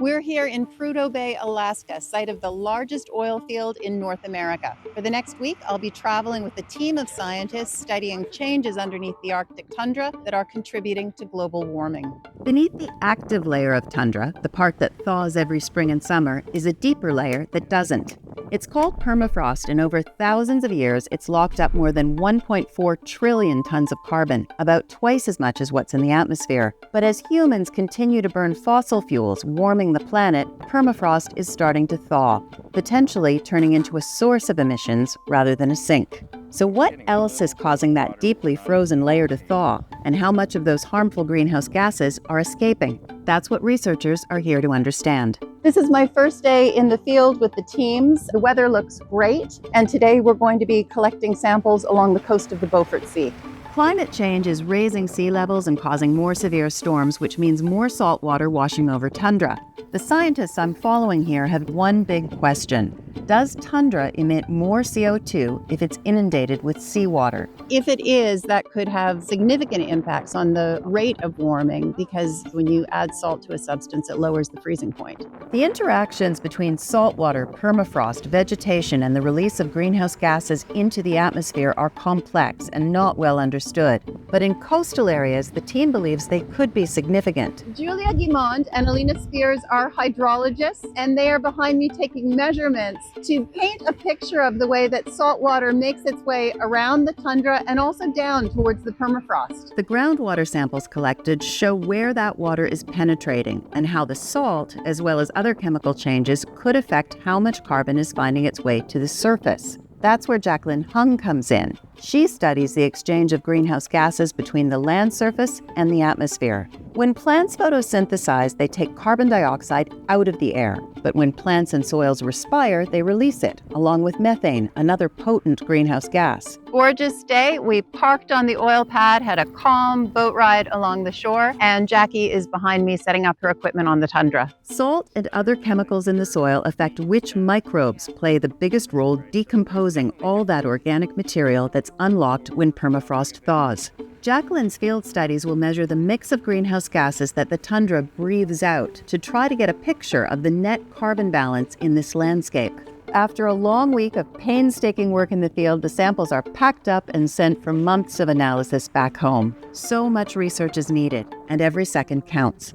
We're here in Prudhoe Bay, Alaska, site of the largest oil field in North America. For the next week, I'll be traveling with a team of scientists studying changes underneath the Arctic tundra that are contributing to global warming. Beneath the active layer of tundra, the part that thaws every spring and summer, is a deeper layer that doesn't. It's called permafrost, and over thousands of years, it's locked up more than 1.4 trillion tons of carbon, about twice as much as what's in the atmosphere. But as humans continue to burn fossil fuels, warming the planet, permafrost is starting to thaw, potentially turning into a source of emissions rather than a sink. So what else is causing that deeply frozen layer to thaw, and how much of those harmful greenhouse gases are escaping? That's what researchers are here to understand. This is my first day in the field with the teams. The weather looks great, and today we're going to be collecting samples along the coast of the Beaufort Sea. Climate change is raising sea levels and causing more severe storms, which means more salt water washing over tundra. The scientists I'm following here have one big question. Does tundra emit more CO2 if it's inundated with seawater? If it is, that could have significant impacts on the rate of warming because when you add salt to a substance, it lowers the freezing point. The interactions between saltwater, permafrost, vegetation, and the release of greenhouse gases into the atmosphere are complex and not well understood. But in coastal areas, the team believes they could be significant. Julia Guimond and Alina Spears are hydrologists, and they are behind me taking measurements to paint a picture of the way that salt water makes its way around the tundra and also down towards the permafrost. The groundwater samples collected show where that water is penetrating and how the salt, as well as other chemical changes, could affect how much carbon is finding its way to the surface. That's where Jacqueline Hung comes in. She studies the exchange of greenhouse gases between the land surface and the atmosphere. When plants photosynthesize, they take carbon dioxide out of the air. But when plants and soils respire, they release it, along with methane, another potent greenhouse gas. Gorgeous day. We parked on the oil pad, had a calm boat ride along the shore, and Jackie is behind me setting up her equipment on the tundra. Salt and other chemicals in the soil affect which microbes play the biggest role decomposing all that organic material that's unlocked when permafrost thaws. Jacqueline's field studies will measure the mix of greenhouse gases that the tundra breathes out to try to get a picture of the net carbon balance in this landscape. After a long week of painstaking work in the field, the samples are packed up and sent for months of analysis back home. So much research is needed, and every second counts.